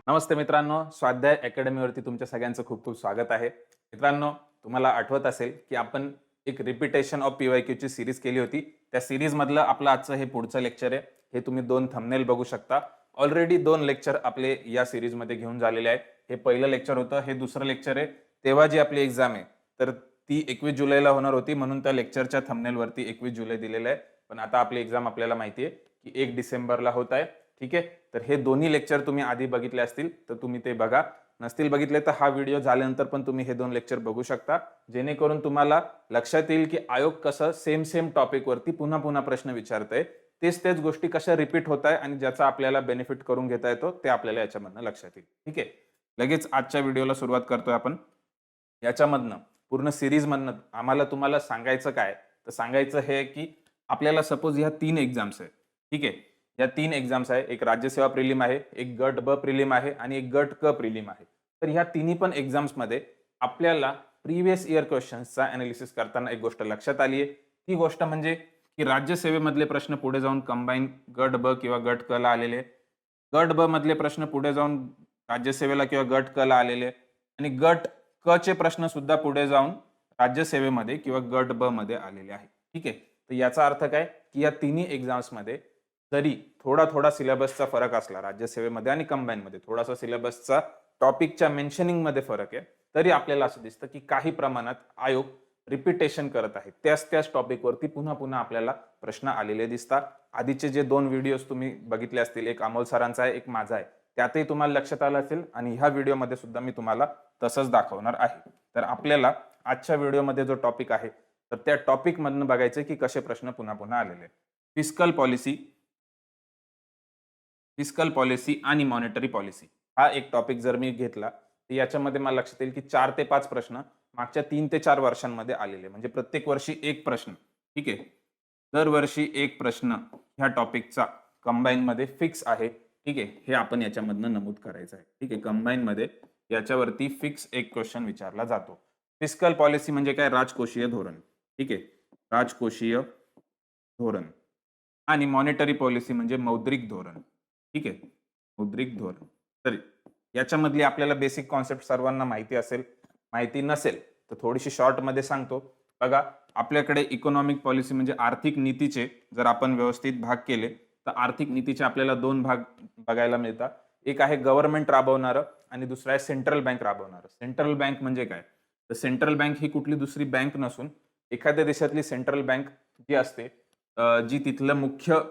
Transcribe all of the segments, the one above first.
नमस्ते मित्रांनो, स्वाध्याय अकॅडमीवरती तुमच्या सगळ्यांचं खूप खूप स्वागत आहे. मित्रांनो, तुम्हाला आठवत असेल की आपण एक रिपिटेशन ऑफ पी-वाय-क्यूची सीरीज केली होती. त्या सीरीजमधलं आपलं आजचं हे पुढचं लेक्चर आहे. हे तुम्ही 2 थंबनेल बघू शकता. ऑलरेडी 2 लेक्चर आपले या सीरीजमध्ये घेऊन झालेले आहेत. हे पहिलं लेक्चर होतं, हे दुसरं लेक्चर आहे. तेव्हा जी आपली एक्झाम आहे, तर ती 21 जुलैला होणार होती, म्हणून त्या लेक्चरच्या थंबनेलवरती 21 जुलै दिलेलं आहे. पण आता आपली एक्झाम आपल्याला माहिती आहे की 1 डिसेंबरला होत आहे. ठीक आहे. तर हे दोन्ही लेक्चर तुम्ही आधी बघितले असतील तर तुम्ही ते बघा. नसतील बघितले तर हा व्हिडिओ झाल्यानंतर पण तुम्ही हे 2 लेक्चर बघू शकता. जेणेकरून तुम्हाला लक्षात येईल की आयोग कसं सेम टॉपिकवरती पुन्हा प्रश्न विचारतंय. तेच गोष्टी कशा रिपीट होत आहे आणि ज्याचा आपल्याला बेनिफिट करून घेता येतो ते आपल्याला याच्यामधनं लक्षात येईल. ठीक आहे. लगेच आजच्या व्हिडिओला सुरुवात करतोय आपण. याच्यामधनं पूर्ण सीरीजमधनं आम्हाला तुम्हाला सांगायचं काय? तर सांगायचं हे की आपल्याला सपोज ह्या 3 एक्झाम्स आहेत. ठीक आहे. या 3 एक्झाम्स आहे. एक राज्यसेवा प्रिलिम आहे, एक गट ब प्रिलिम आहे आणि एक गट क प्रिलिम आहे. तर ह्या तिन्ही पण एक्झाम्समध्ये आपल्याला प्रिव्हियस इयर क्वेशन्सचा एनालिसिस करताना एक गोष्ट लक्षात आली आहे. ती गोष्ट म्हणजे की राज्यसेवेमधले प्रश्न पुढे जाऊन कंबाईन गट ब किंवा गट क ला आलेले. गट ब मधले प्रश्न पुढे जाऊन राज्यसेवेला किंवा गट क ला आलेले आणि गट क चे प्रश्न सुद्धा पुढे जाऊन राज्यसेवेमध्ये किंवा गट ब मध्ये आलेले आहेत. ठीक आहे. तर याचा अर्थ काय की या तिन्ही एक्झाम्समध्ये जरी थोडा सिलेबसचा फरक असला राज्यसेवेमध्ये आणि कंबाईनमध्ये थोडासा सिलेबसचा टॉपिकच्या मेन्शनिंगमध्ये फरक आहे, तरी आपल्याला असं दिसतं की काही प्रमाणात आयोग रिपिटेशन करत आहे. त्याच टॉपिकवरती पुन्हा आपल्याला प्रश्न आलेले दिसतात. आधीचे जे 2 व्हिडिओज तुम्ही बघितले असतील, एक अमोल सरांचा आहे, एक माझा आहे. त्यातही तुम्हाला लक्षात आलं असेल आणि ह्या व्हिडिओमध्ये सुद्धा मी तुम्हाला तसंच दाखवणार आहे. तर आपल्याला आजच्या व्हिडिओमध्ये जो टॉपिक आहे, तर त्या टॉपिकमधनं बघायचं की कसे प्रश्न पुन्हा आलेले. फिस्कल पॉलिसी फिस्कल पॉलिसी आणि मॉनिटरी पॉलिसी हा एक टॉपिक जर मी घेतला तर याच्यामध्ये मला लक्षात येईल की 4 ते 5 प्रश्न मागच्या 3 ते 4 वर्षांमध्ये आलेले, म्हणजे प्रत्येक वर्षी एक प्रश्न. ठीक आहे. दरवर्षी एक प्रश्न ह्या टॉपिकचा कंबाईन मध्ये फिक्स आहे. ठीक आहे. हे आपण याच्यामधनं नमूद करायचं आहे. ठीक आहे. कंबाईन मध्ये याच्यावरती फिक्स एक क्वेश्चन विचारला जातो. फिस्कल पॉलिसी म्हणजे काय? राजकोषीय धोरण. ठीक आहे. राजकोषीय धोरण आणि मॉनिटरी पॉलिसी म्हणजे मौद्रिक धोरण. ठीक आहे. मौद्रिक धोरण. तर याच्यामधली आपल्याला बेसिक कॉन्सेप्ट सर्वांना माहिती असेल. माहिती नसेल तर थोडीशी शॉर्टमध्ये सांगतो. बघा, आपल्याकडे इकॉनॉमिक पॉलिसी म्हणजे आर्थिक नीतीचे जर आपण व्यवस्थित भाग केले तर आर्थिक नीतीचे आपल्याला 2 भाग बघायला मिळतात. एक आहे गव्हर्नमेंट राबवणारं आणि दुसरं आहे सेंट्रल बँक राबवणारं. सेंट्रल बँक म्हणजे काय? तर सेंट्रल बँक ही कुठली दुसरी बँक नसून एखाद्या देशातली सेंट्रल बँक जी असते, जी तिथलं मुख्य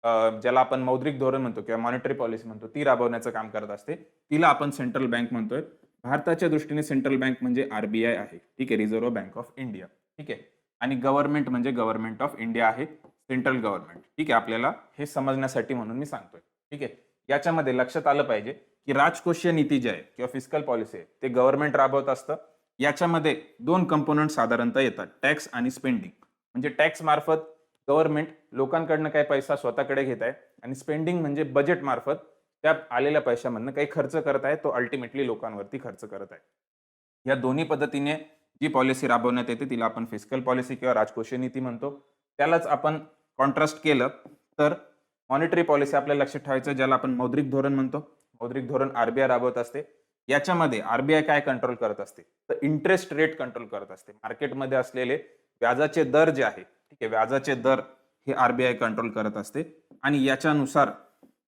ज्याला आपण मौद्रिक धोरण म्हणतो किंवा मॉनिटरी पॉलिसी म्हणतो ती राबवण्याचं काम करत असते. तिला आपण सेंट्रल बँक म्हणतोय. भारताच्या दृष्टीने सेंट्रल बँक म्हणजे आरबीआय आहे. ठीक आहे. Reserve bank of India. ठीक आहे. आणि गव्हर्नमेंट म्हणजे गव्हर्नमेंट ऑफ इंडिया आहे. Central government. ठीक आहे. आपल्याला हे समजण्यासाठी म्हणून मी सांगतोय. ठीक आहे. याच्यामध्ये लक्षात आलं पाहिजे की राजकोषीय नीती जी आहे किंवा फिस्कल पॉलिसी आहे ते गव्हर्नमेंट राबवत असतं. याच्यामध्ये 2 कंपोनंट साधारणतः येतात, टॅक्स आणि स्पेंडिंग. म्हणजे टॅक्स मार्फत गव्हर्नमेंट लोकांकडनं काही पैसा स्वतःकडे घेत आहे आणि स्पेंडिंग म्हणजे बजेट मार्फत त्या आलेल्या पैशामधनं काही खर्च करत आहे, तो अल्टिमेटली लोकांवरती खर्च करत आहे. या दोन्ही पद्धतीने जी पॉलिसी राबवण्यात येते तिला आपण फिस्कल पॉलिसी किंवा राजकोषीय नीती म्हणतो. त्यालाच आपण कॉन्ट्रास्ट केलं तर मॉनिटरी पॉलिसी आपल्याला लक्षात ठेवायचं, ज्याला आपण मौद्रिक धोरण म्हणतो. मौद्रिक धोरण आरबीआय राबवत असते. याच्यामध्ये आरबीआय काय कंट्रोल करत असते? तर इंटरेस्ट रेट कंट्रोल करत असते. मार्केटमध्ये असलेले व्याजाचे दर जे आहे, ठीक आहे, व्याजाचे दर हे आरबीआय कंट्रोल करत असते आणि याच्यानुसार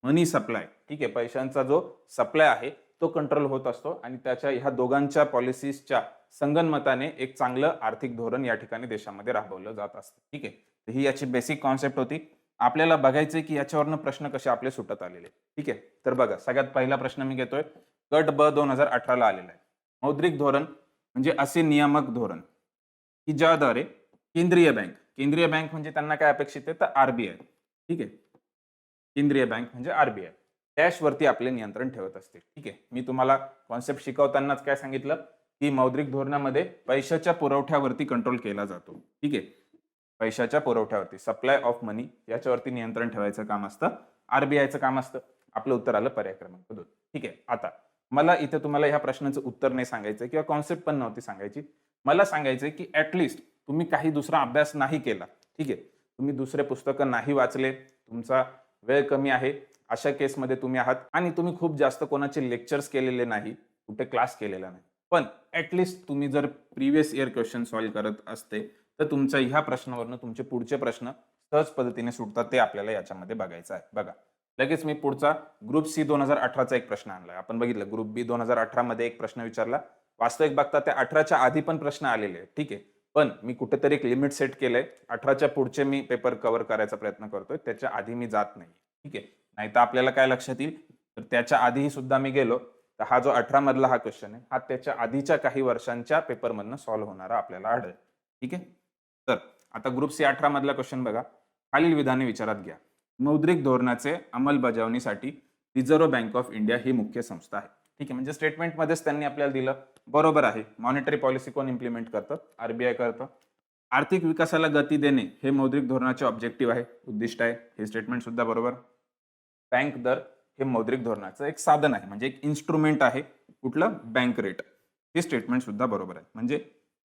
मनी सप्लाय, ठीक आहे, पैशांचा जो सप्लाय आहे तो कंट्रोल होत असतो आणि त्याच्या ह्या दोघांच्या पॉलिसीजच्या संगनमताने एक चांगलं आर्थिक धोरण या ठिकाणी देशामध्ये राबवलं जात असतं. ठीक आहे. तर ही याची बेसिक कॉन्सेप्ट होती. आपल्याला बघायचंय की याच्यावरनं प्रश्न कसे आपले सुटत आलेले. ठीक आहे. तर बघा, सगळ्यात पहिला प्रश्न मी घेतोय. गट ब 2018 ला आलेला आहे. मौद्रिक धोरण म्हणजे असे नियामक धोरण की ज्याद्वारे केंद्रीय बँक म्हणजे त्यांना काय अपेक्षित आहे? तर आरबीआय. ठीक आहे. केंद्रीय बँक म्हणजे आरबीआय वरती आपले नियंत्रण ठेवत असते. ठीक आहे. मी तुम्हाला कॉन्सेप्ट शिकवतानाच काय सांगितलं की मौद्रिक धोरणामध्ये पैशाच्या पुरवठ्यावरती कंट्रोल केला जातो. ठीक आहे. पैशाच्या पुरवठ्यावरती, सप्लाय ऑफ मनी, याच्यावरती नियंत्रण ठेवायचं काम असतं. आरबीआयचं काम असतं. आपलं उत्तर आलं पर्याय क्रमांक 2. ठीक आहे. आता मला इथे तुम्हाला ह्या प्रश्नाचं उत्तर नाही सांगायचं किंवा कॉन्सेप्ट पण नव्हती सांगायची. मला सांगायचंय की ऍटलिस्ट तुम्ही काही दुसरा अभ्यास नाही केला. ठीक आहे. तुम्ही दुसरे पुस्तकं नाही वाचले. तुमचा वेळ कमी आहे. अशा केसमध्ये तुम्ही आहात आणि तुम्ही खूप जास्त कोणाचे लेक्चर्स केलेले नाही, कुठे क्लास केलेला नाही. पण ॲटलीस्ट तुम्ही जर प्रिव्हियस इयर क्वेश्चन सॉल्व्ह करत असते, तर तुमच्या ह्या प्रश्नावरनं तुमचे पुढचे प्रश्न सहज पद्धतीने सुटतात. ते आपल्याला याच्यामध्ये बघायचं आहे. बघा, लगेच मी पुढचा ग्रुप सी 2018चा एक प्रश्न आणलाय. आपण बघितलं ग्रुप बी 2018 मध्ये एक प्रश्न विचारला. वास्तविक बघता त्या 18च्या आधी पण प्रश्न आलेले आहेत. ठीक आहे. पण मी कुठेतरी एक लिमिट सेट केलंय. 18च्या पुढचे मी पेपर कव्हर करायचा प्रयत्न करतोय. त्याच्या आधी मी जात नाही. ठीक आहे. नाहीतर आपल्याला काय लक्षात येईल, तर त्याच्या आधीही सुद्धा मी गेलो, तर हा जो 18 मधला हा क्वेश्चन आहे, हा त्याच्या आधीच्या काही वर्षांच्या पेपरमधनं सॉल्व्ह होणारा आपल्याला आढळेल. ठीक आहे. तर आता ग्रुप सी 18 मधला क्वेश्चन बघा. खालील विधाने विचारात घ्या. मौद्रिक धोरणाचे अंमलबजावणीसाठी रिझर्व्ह बँक ऑफ इंडिया ही मुख्य संस्था आहे. ठीक आहे. म्हणजे स्टेटमेंटमध्येच त्यांनी आपल्याला दिलं. बरोबर आहे. मॉनिटरी पॉलिसी कोण इम्प्लिमेंट करतं? आरबीआय करतं. आर्थिक विकासाला गती देणे हे मौद्रिक धोरणाचे ऑब्जेक्टिव्ह आहे, उद्दिष्ट आहे. हे स्टेटमेंट सुद्धा बरोबर. बँक दर हे मौद्रिक धोरणाचं एक साधन आहे, म्हणजे एक इन्स्ट्रुमेंट आहे. कुठलं? Bank rate. हे स्टेटमेंट सुद्धा बरोबर आहे. म्हणजे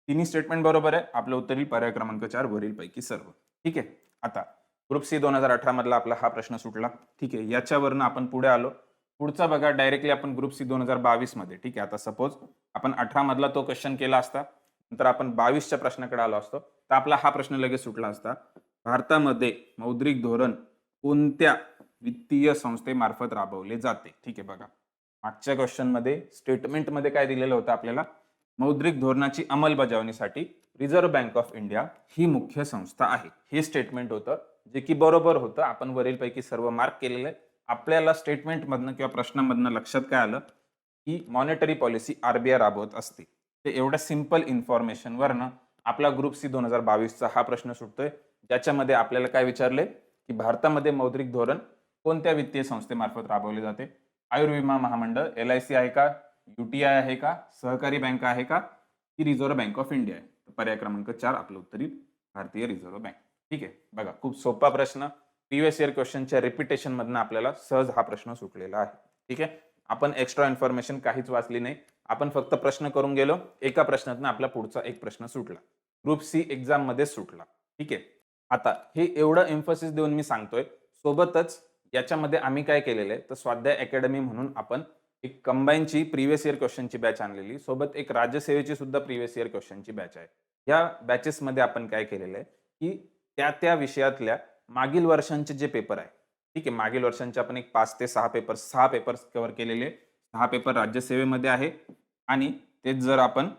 तिन्ही स्टेटमेंट बरोबर आहे. आपलं उत्तर येईल पर्याय क्रमांक 4 वरीलपैकी सर्व. ठीक आहे. आता ग्रुप सी 2018 मधला आपला हा प्रश्न सुटला. ठीक आहे. याच्यावरनं आपण पुढे आलो. पुढचा बघा, डायरेक्टली आपण ग्रुप सी 2022 मध्ये. ठीक आहे. आता सपोज आपण 18 मधला तो क्वेश्चन केला असता, नंतर आपण 22च्या प्रश्नाकडे आलो असतो, तर आपला हा प्रश्न लगेच सुटला असता. भारतामध्ये मौद्रिक धोरण कोणत्या वित्तीय संस्थेमार्फत राबवले जाते? ठीक आहे. बघा, मागच्या क्वेश्चन मध्ये स्टेटमेंट मध्ये काय दिलेलं होतं आपल्याला? मौद्रिक धोरणाची अंमलबजावणीसाठी रिझर्व्ह बँक ऑफ इंडिया ही मुख्य संस्था आहे. हे स्टेटमेंट होतं, जे की बरोबर होतं. आपण वरीलपैकी सर्व मार्क केलेले. आपल्याला स्टेटमेंटमधनं किंवा प्रश्नामधनं लक्षात काय आलं, की मॉनिटरी पॉलिसी आरबीआय राबवत असते. ते एवढ्या सिंपल इन्फॉर्मेशनवरनं आपला ग्रुप सी 2022चा हा प्रश्न सुटतोय, ज्याच्यामध्ये आपल्याला काय विचारले, की भारतामध्ये मौद्रिक धोरण कोणत्या वित्तीय संस्थेमार्फत राबवले जाते? आयुर्विमा महामंडळ, LIC आहे का? UTI आहे का? सहकारी बँक आहे का? की रिझर्व्ह बँक ऑफ इंडिया आहे? पर्याय क्रमांक 4 आपलं उत्तर येईल भारतीय रिझर्व्ह बँक. ठीक आहे. बघा, खूप सोपा प्रश्न. प्रिव्हियस इयर क्वेश्चनच्या रिपिटेशन मधनं आपल्याला सहज हा प्रश्न सुटलेला आहे. ठीक आहे. आपण एक्स्ट्रा इन्फॉर्मेशन काहीच वाचली नाही. आपण फक्त प्रश्न करून गेलो. एका प्रश्नातनं आपला पुढचा एक प्रश्न सुटला. ग्रुप सी एक्झाम मध्ये सुटला. ठीक आहे. आता हे एवढं एम्फसिस देऊन मी सांगतोय, सोबतच याच्यामध्ये आम्ही काय केलेलं आहे, तर स्वाध्याय अकॅडमी म्हणून आपण एक कंबाईनची प्रिव्हियस इयर क्वेश्चनची बॅच आणलेली, सोबत एक राज्यसेवेची सुद्धा प्रिव्हियस इयर क्वेश्चनची बॅच आहे. या बॅचेसमध्ये आपण काय केलेलं आहे, की त्या विषयातल्या मागील वर्षांचे जे पेपर आहे, ठीक आहे, मागील वर्षांचे आपण एक 5 ते 6 पेपर्स कव्हर केलेले. 6 पेपर राज्यसेवेमध्ये आहे आणि तेच जर आपण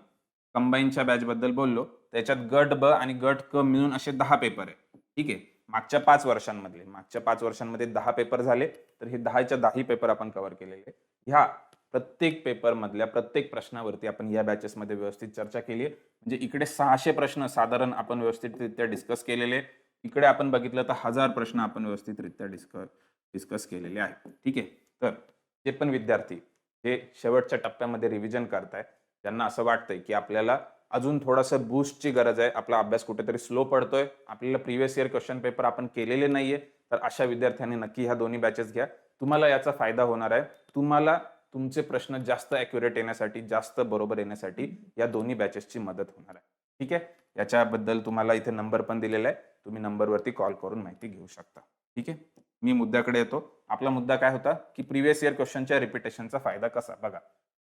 कंबाईनच्या बॅचबद्दल बोललो, त्याच्यात गट ब आणि गट क मिळून असे 10 पेपर आहे. ठीक आहे. मागच्या 5 वर्षांमध्ये 10 पेपर झाले, तर हे 10च्या 10 पेपर आपण कव्हर केलेले. ह्या प्रत्येक पेपर मधल्या प्रत्येक प्रश्नावरती आपण या बॅचेसमध्ये व्यवस्थित चर्चा केली आहे. म्हणजे इकडे 600 प्रश्न साधारण आपण व्यवस्थितरित्या डिस्कस केलेले. इकडे आपण बघितलं तर 1000 प्रश्न आपण व्यवस्थितरित्या डिस्कस केलेले आहेत. ठीक आहे. तर जे पण विद्यार्थी हे शेवटच्या टप्प्यामध्ये रिव्हिजन करताय, त्यांना असं वाटतंय की आपल्याला अजून थोडंसं बूस्टची गरज आहे, आपला अभ्यास कुठेतरी स्लो पडतोय, आपल्याला प्रिव्हियस इयर क्वेश्चन पेपर आपण केलेले नाहीये, तर अशा विद्यार्थ्यांनी नक्की ह्या दोन्ही बॅचेस घ्या. तुम्हाला याचा फायदा होणार आहे. तुम्हाला तुमचे प्रश्न जास्त ॲक्युरेट येण्यासाठी, जास्त बरोबर येण्यासाठी या दोन्ही बॅचेसची मदत होणार आहे. ठीक आहे. याच्याबद्दल तुम्हाला इथे नंबर पण दिलेला आहे. तुम्ही नंबरवरती कॉल करून माहिती घेऊ शकता. ठीक आहे. मी मुद्द्याकडे येतो. आपला मुद्दा काय होता, की प्रिव्हियस इयर क्वेश्चनच्या रिपिटेशनचा फायदा कसा? बघा,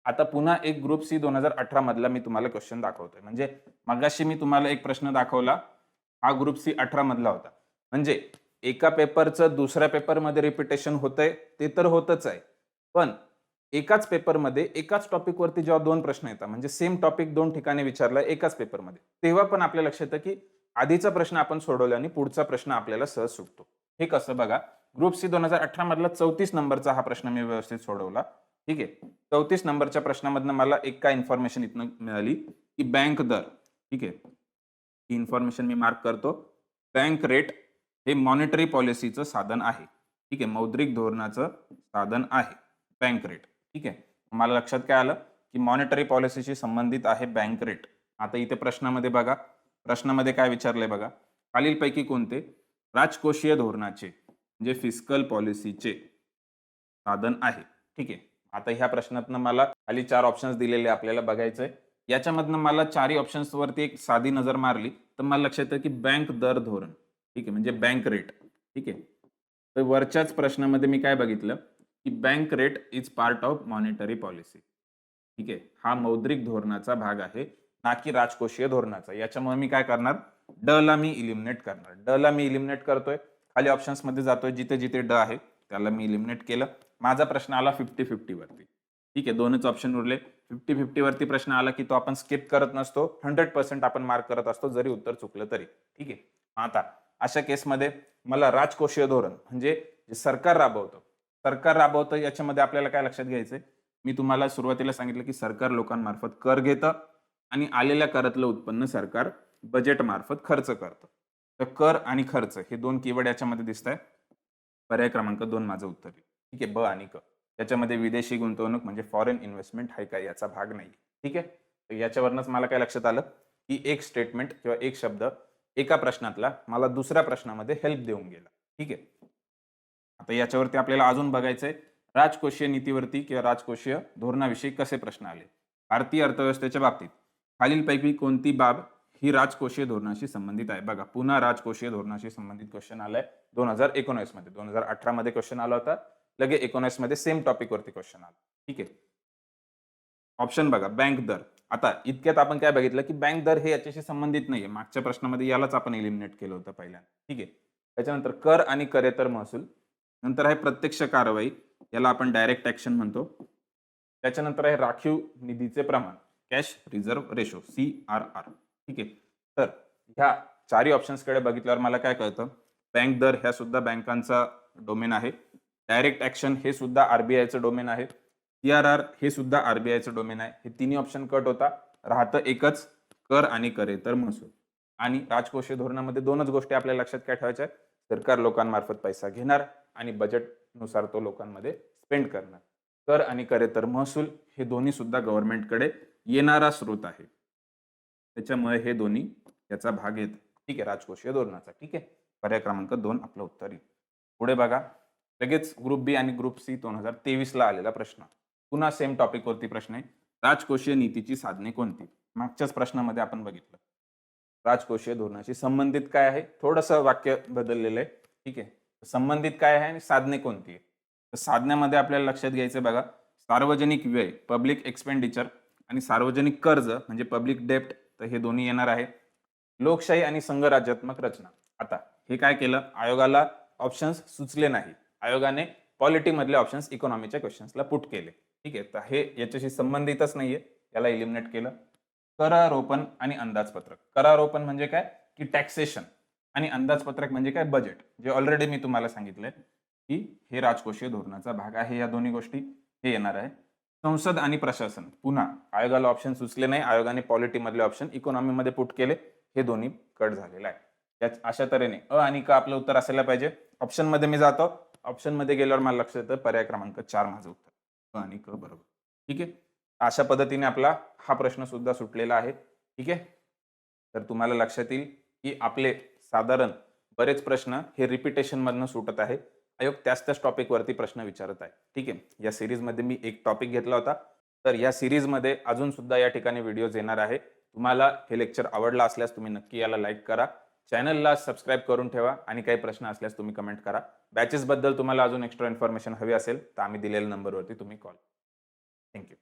आता पुन्हा एक ग्रुप सी 2018 मधला मी तुम्हाला क्वेश्चन दाखवतोय. म्हणजे मगाशी मी तुम्हाला एक प्रश्न दाखवला, हा ग्रुप सी 18 मधला होता. म्हणजे एका पेपरचं दुसऱ्या पेपरमध्ये रिपिटेशन होतंय, ते तर होतच आहे. पण एकाच पेपरमध्ये एकाच टॉपिकवरती जेव्हा 2 प्रश्न येतात, म्हणजे सेम टॉपिक 2 ठिकाणी विचारलाय एकाच पेपरमध्ये, तेव्हा पण आपल्या लक्षात येतं की आधीचा प्रश्न आपण सोडवला आणि पुढचा प्रश्न आपल्याला सहज सुटतो. हे कसं? बघा, ग्रुप सी 2018 मधला 34 नंबरचा हा प्रश्न मी व्यवस्थित सोडवला. ठीक आहे. 34 नंबरच्या प्रश्नामधनं मला एक काय इन्फॉर्मेशन इथनं मिळाली, की बँक दर. ठीक आहे. ही इन्फॉर्मेशन मी मार्क करतो. बँक रेट हे मॉनिटरी पॉलिसीचं साधन आहे. ठीक आहे. मौद्रिक धोरणाचं साधन आहे बँक रेट. ठीक आहे. मला लक्षात काय आलं, की मॉनिटरी पॉलिसीशी संबंधित आहे बँक रेट. आता इथे प्रश्नामध्ये बघा, प्रश्नामध्ये काय विचारलंय बघा, खालीलपैकी कोणते राजकोषीय धोरणाचे म्हणजे फिस्कल पॉलिसीचे साधन आहे? ठीक आहे. आता ह्या प्रश्नातनं मला खाली 4 ऑप्शन्स दिलेले आपल्याला बघायचंय. याच्यामधनं मला 4ही ऑप्शन्स वरती एक साधी नजर मारली, तर मला लक्षात येतं की बँक दर धोरण. ठीक आहे. म्हणजे बँक रेट. ठीक आहे. तर वरच्याच प्रश्नामध्ये मी काय बघितलं की bank rate is part of monetary policy. ठीक आहे, हा मौद्रिक धोरणाचा भाग आहे, ना की राजकोषीय धोरणाचा. याच्यामुळे मी काय करणार, ड ला मी इलिमिनेट करणार. ड ला मी इलिमिनेट करतोय, खाली ऑप्शन्स मध्ये जातोय, जिथे जिथे ड आहे त्याला मी इलिमिनेट केलं. माझा प्रश्न आला 50-50 वरती. ठीक आहे, दोनच ऑप्शन उरले. 50-50 वरती प्रश्न आला की तो आपण स्किप करत नसतो, 100% आपण मार्क करत असतो, जरी उत्तर चुकलं तरी. ठीक आहे, आता अशा केसमध्ये मला राजकोषीय धोरण म्हणजे जे सरकार राबवतं याच्यामध्ये आपल्याला काय लक्षात घ्यायचंय, मी तुम्हाला सुरुवातीला सांगितलं की सरकार लोकांमार्फत कर घेतं आणि आलेल्या करातलं उत्पन्न सरकार बजेट मार्फत खर्च करतं. तर कर आणि खर्च हे दोन कीवर्ड याच्यामध्ये दिसत आहे. पर्याय क्रमांक 2 माझं उत्तर आहे. ठीक आहे, ब आणि क. याच्यामध्ये विदेशी गुंतवणूक म्हणजे फॉरेन इन्व्हेस्टमेंट आहे का, याचा भाग नाही. ठीक आहे, तर याच्यावरनच मला काय लक्षात आलं की एक स्टेटमेंट किंवा एक शब्द एका प्रश्नातला मला दुसऱ्या प्रश्नामध्ये हेल्प देऊन गेला. ठीक आहे, आता याच्यावरती आपल्याला अजून बघायचंय राजकोषीय नीतीवरती किंवा राजकोषीय धोरणाविषयी कसे प्रश्न आले. भारतीय अर्थव्यवस्थेच्या बाबतीत खालीलपैकी कोणती बाब ही राजकोषीय धोरणाशी संबंधित आहे. बघा, पुन्हा राजकोषीय धोरणाशी संबंधित क्वेश्चन आलाय 2019 मध्ये. 2018 मध्ये क्वेश्चन आला होता, लगे 19 मध्ये सेम टॉपिक वरती क्वेश्चन आला. ठीक आहे, ऑप्शन बघा, बँक दर. आता इतक्यात आपण काय बघितलं की बँक दर हे याच्याशी संबंधित नाहीये. मागच्या प्रश्नामध्ये यालाच आपण एलिमिनेट केलं होतं पहिल्यांदा. ठीक आहे, त्याच्यानंतर कर आणि करेतर महसूल. नंतर आहे प्रत्यक्ष कारवाई, याला आपण डायरेक्ट ऍक्शन म्हणतो. त्याच्यानंतर आहे राखीव निधीचे प्रमाण, कॅश रिझर्व्ह रेशो, CRR. ठीक आहे, तर ह्या चारही ऑप्शन्स कडे बघितल्यावर मला काय कळतं, बँक दर ह्या सुद्धा बँकांचा डोमेन आहे. डायरेक्ट ऍक्शन हे सुद्धा आरबीआयचं डोमेन आहे. CRR हे सुद्धा आरबीआयचं डोमेन आहे. हे तिन्ही ऑप्शन कट होता, राहतं एकच, कर आणि करेतर महसूल. आणि राजकोषीय धोरणामध्ये दोनच गोष्टी आपल्या लक्षात काय ठेवायच्या, सरकार लोकांमार्फत पैसा घेणार आणि बजेटनुसार तो लोकांमध्ये स्पेंड करणार. कर आणि करेतर महसूल हे दोन्ही सुद्धा गव्हर्नमेंटकडे येणारा स्रोत आहे, त्याच्यामुळे हे दोन्ही याचा भाग येत. ठीक आहे, राजकोषीय धोरणाचा. ठीक आहे, पर्याय क्रमांक 2 आपलं उत्तर येईल. पुढे बघा, लगेच ग्रुप बी आणि ग्रुप सी 2023 ला आलेला प्रश्न. पुन्हा सेम टॉपिक वरती प्रश्न आहे, राजकोषीय नीतीची साधने कोणती. मागच्याच प्रश्नामध्ये आपण बघितलं राजकोषीय धोरणाशी संबंधित काय आहे, थोडंसं वाक्य बदललेलं आहे. ठीक आहे, संबंधित काय आहे आणि साधने कोणती आहे. तर साधण्यामध्ये आपल्याला लक्षात घ्यायचं बघा, सार्वजनिक व्यय पब्लिक एक्सपेंडिचर आणि सार्वजनिक कर्ज म्हणजे पब्लिक डेप्ट, तर हे दोन्ही येणार आहे. लोकशाही आणि संघराज्यात्मक रचना. आता हे काय केलं, आयोगाला ऑप्शन्स सुचले नाही, आयोगाने पॉलिटी मधले ऑप्शन्स इकॉनॉमीच्या क्वेश्चन्सला पुट केले. ठीक आहे, तर हे याच्याशी संबंधितच नाहीये, याला इलिमिनेट केलं. करारोपण आणि अंदाजपत्रक. करारोपण म्हणजे काय की टॅक्सेशन, आणि अंदाजपत्रक म्हणजे काय, बजेट, जे ऑलरेडी मी तुम्हाला सांगितलंय की हे राजकोषीय धोरणाचा भाग आहे. या दोन्ही गोष्टी हे येणार आहे. संसद आणि प्रशासन, पुन्हा आयोगाला ऑप्शन सुचले नाही, आयोगाने पॉलिटी मधले ऑप्शन इकॉनॉमी मध्ये पुट केले, हे दोन्ही कट झालेलं आहे. अशा तऱ्हेने अ आणि क आपलं उत्तर असायला पाहिजे. ऑप्शन मध्ये मी जातो, ऑप्शन मध्ये गेल्यावर मला लक्षात येतं पर्याय क्रमांक 4 माझं उत्तर, अ आणि क बरोबर. ठीक आहे, अशा पद्धतीने आपला हा प्रश्न सुद्धा सुटलेला आहे. ठीक आहे, तर तुम्हाला लक्षात येईल की आपले साधारण बरेच प्रश्न हे रिपिटेशन मधनं सुटत आहे. आयोग त्याच टॉपिक वरती प्रश्न विचारत आहे. ठीक आहे, या सिरीज मध्ये मी एक टॉपिक घेतला होता, तर या सिरीज मध्ये अजून सुद्धा या ठिकाणी व्हिडिओज येणार आहे. तुम्हाला हे लेक्चर आवडला असल्यास तुम्ही नक्की याला लाईक करा, चॅनलला सबस्क्राईब करून ठेवा आणि काही प्रश्न असल्यास तुम्ही कमेंट करा. बॅचेस बद्दल तुम्हाला अजून एक्स्ट्रा इन्फॉर्मेशन हवी असेल तर आम्ही दिलेल्या नंबरवरती तुम्ही कॉल. थँक्यू.